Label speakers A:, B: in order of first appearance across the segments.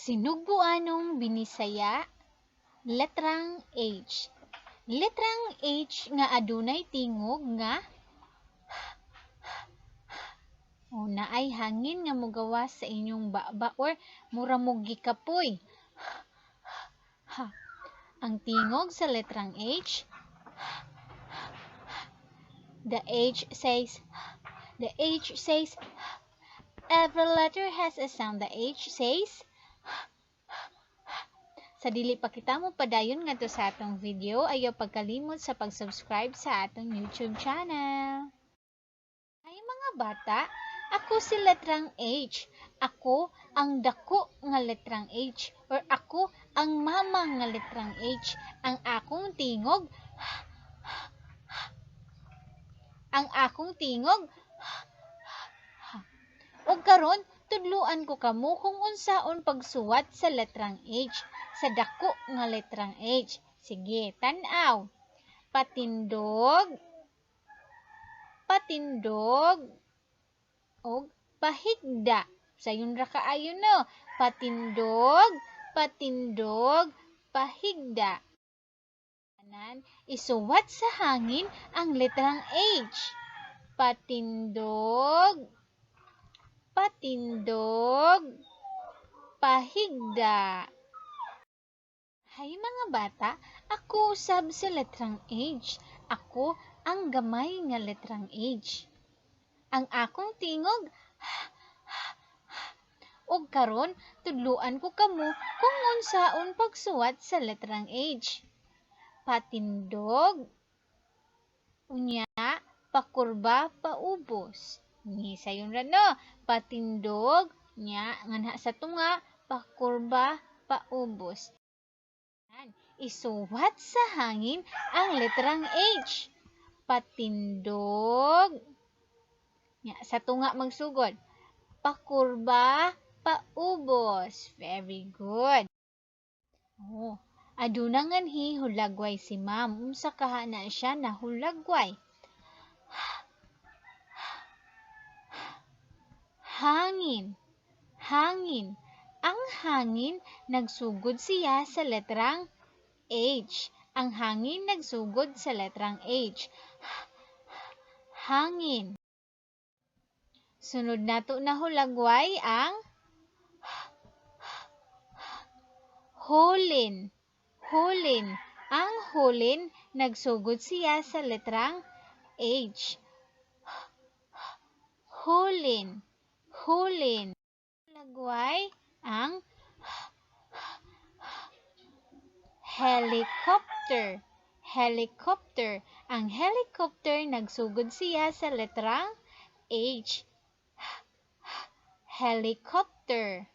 A: Sinugbuanong binisaya, letrang H. Letrang H nga adunay tingog nga naay hangin nga mogawas sa inyong baba or mura mo gikapoy. Ang tingog sa letrang H, the H says, every letter has a sound. The H says, sa dili pa kita mo padayon ngadto sa atong video, ayaw pagkalimot sa pag-subscribe sa atong YouTube channel. Ay mga bata, ako si letrang H. Ako ang dako nga letrang H, or ako ang mama nga letrang H. Ang akong tingog, ug karon tudluan ko kamo kung unsaon pagsuwat sa letrang H, sa dako nga letrang H. Sige, tan-aw. Patindog, og pahigda. Sayon ra kaayo no. Patindog, pahigda. Isuwat sa hangin ang letrang H. Patindog, pahigda. Hay mga bata, ako usab sa letrang H. Ako ang gamay nga letrang H. Ang akong tingog, ug karon tudluan ko kamo kung unsaon pagsuwat sa letrang H. Patindog, unya, pakurba, paubos. Ni sayon ra no. Patindog, nya, nganha sa tunga, pakurba, paubos. Isuwat sa hangin ang letrang H. Patindog, nya, sa tunga magsugod, pakurba, paubos. Very good. Aduna nganhi hulagway si ma'am. Unsa kaha na siya na hulagway? Hangin. Ang hangin nagsugod siya sa letrang H. Ang hangin nagsugod sa letrang H. Hangin. Sunod nato na hulagway ang hulin. Ang hulin nagsugod siya sa letrang H. Hulin. Hulagway ang helicopter. Ang helicopter nagsugod siya sa letrang H. Helicopter.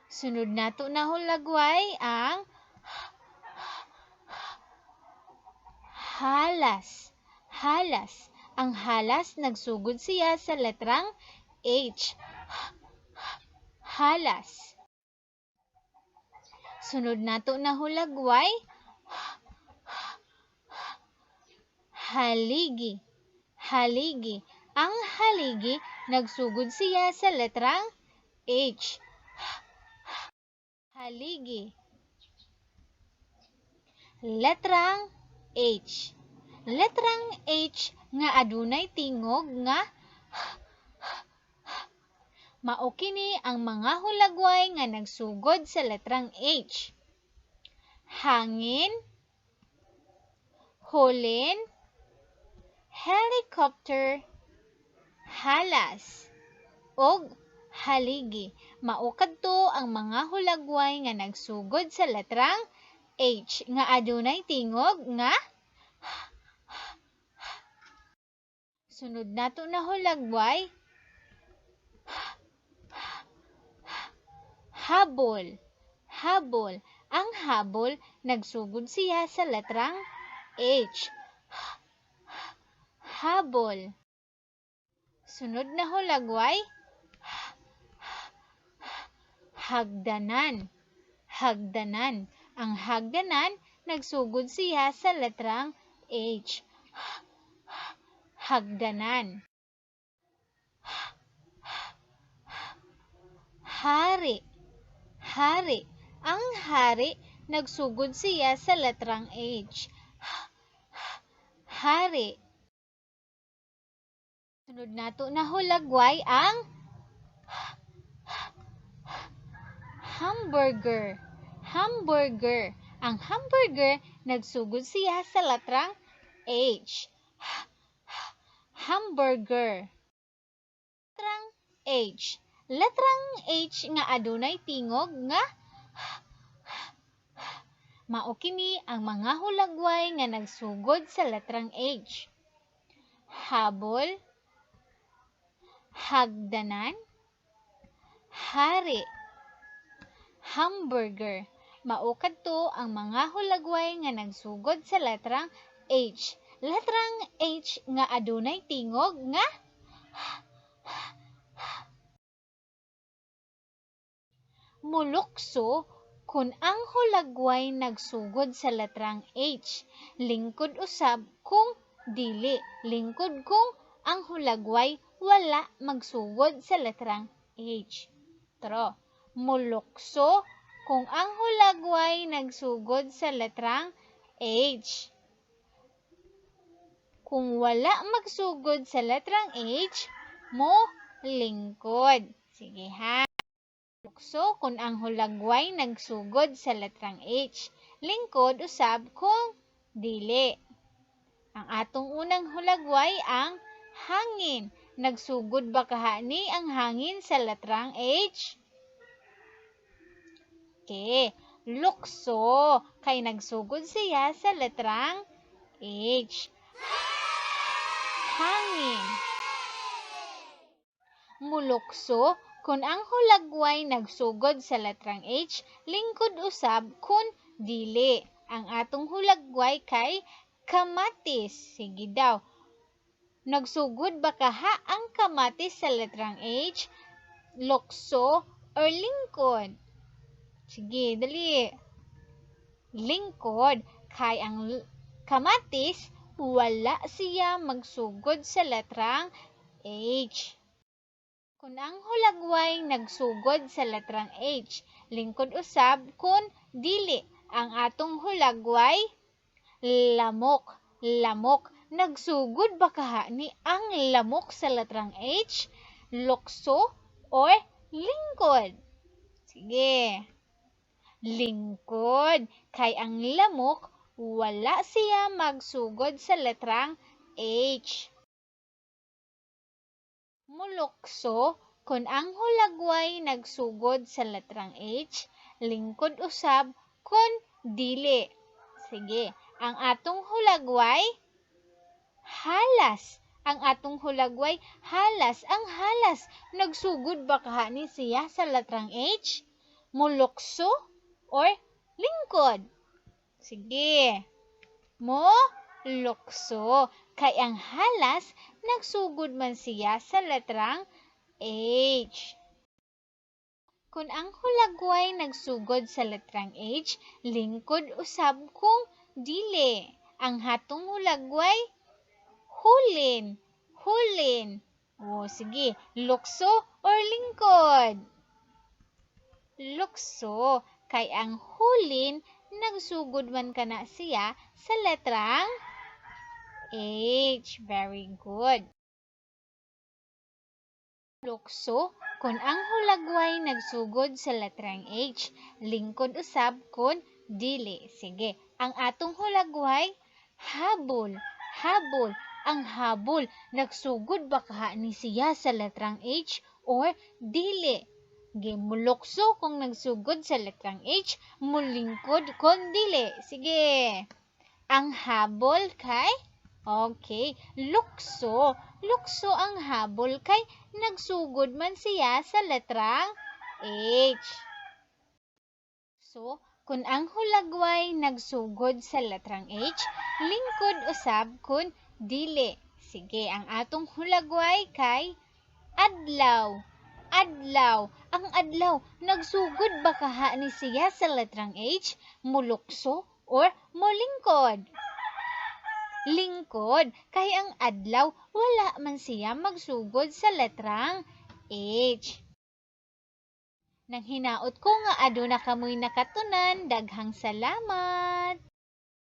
A: Sunod nato na hulagway ang halas. Ang halas nagsugod siya sa letrang H. Halas. Sunod nato na hulagway, haligi. Ang haligi nagsugod siya sa letrang H. Haligi. Letrang H. Letrang H nga adunay tingog nga mao kini ang mga hulagway nga nagsugod sa letrang H. Hangin, hulin, helicopter, halas, og haligi. Mao kadto ang mga hulagway nga nagsugod sa letrang H nga adunay tingog nga sunod nato na hulagway, habol. Ang habol nagsugod siya sa letrang H. Habol. Sunod na hulagway, hagdanan. Ang hagdanan nagsugod siya sa letrang H. Hagdanan. Hari. Hari. Ang hari, nagsugod siya sa letrang H. Hari. Sunod nato na hulagway ang hamburger. Hamburger. Ang hamburger, nagsugod siya sa letrang H. Hamburger. Letrang H. Letrang H nga adunay tingog nga mao kini ang mga hulagway nga nagsugod sa letrang H. Habol, hagdanan, hari, hamburger. Mao kadto ang mga hulagway nga nagsugod sa letrang H. Letrang H nga adunay tingog nga mulukso kun ang hulagway nagsugod sa letrang H. Lingkod usab kung dili. Lingkod kung ang hulagway wala magsugod sa letrang H. Tro, mulukso kung ang hulagway nagsugod sa letrang H. Kung wala magsugod sa letrang H, mo lingkod. Sige ha. Mulukso kung ang hulagway nagsugod sa letrang H. Lingkod usab kung dili. Ang atong unang hulagway ang hangin. Nagsugod ba kahani ang hangin sa letrang H? Okay. Lukso kay nagsugod siya sa letrang H. Hangin. Mulukso kung ang hulagway nagsugod sa letrang H, lingkod usab kung dili. Ang atong hulagway kay kamatis. Sige daw. Nagsugod ba kaha ang kamatis sa letrang H? Lukso or lingkod? Sige, dali. Lingkod. Kay ang kamatis, wala siya magsugod sa letrang H. Kung ang hulagway nagsugod sa letrang H, lingkod usab kung dili. Ang atong hulagway, lamok. Lamok. Nagsugod ba kahani ang lamok sa letrang H? Lukso or lingkod? Sige. Lingkod. Kay ang lamok, wala siya magsugod sa letrang H. Mulukso kung ang hulagway nagsugod sa letrang H, lingkod usab kung dili. Sige, ang atong hulagway, halas. Ang atong hulagway, halas. Ang halas, nagsugod ba kahani siya sa letrang H? Mulukso or lingkod? Sige. Lukso. Kay ang halas, nagsugod man siya sa letrang H. Kung ang hulagway nagsugod sa letrang H, lingkod usab kung dili. Ang hatong hulagway, hulin. Hulin. O, sige. Lukso or lingkod? Lukso. Kay ang hulin, nagsugod man kana siya sa letrang H. Very good. Lukso kung ang hulagway nagsugod sa letrang H, lingkod usab kung dili. Sige, ang atong hulagway, habol. Habol. Ang habol, nagsugod ba kahani siya sa letrang H or dili? Mulukso kung nagsugod sa letrang H, mulingkod kung dili. Sige. Ang habol kay okay, lukso. Lukso ang habol kay nagsugod man siya sa letrang H. So, kung ang hulagway nagsugod sa letrang H, lingkod usab kung dili. Sige, ang atong hulagway kay adlaw. Adlaw. Ang adlaw, nagsugod ba kahani siya sa letrang H, mulukso or mulingkod? Lingkod. Kay ang adlaw, wala man siya magsugod sa letrang H. Nang hinaot ko nga aduna kamoy nakatunan, daghang salamat!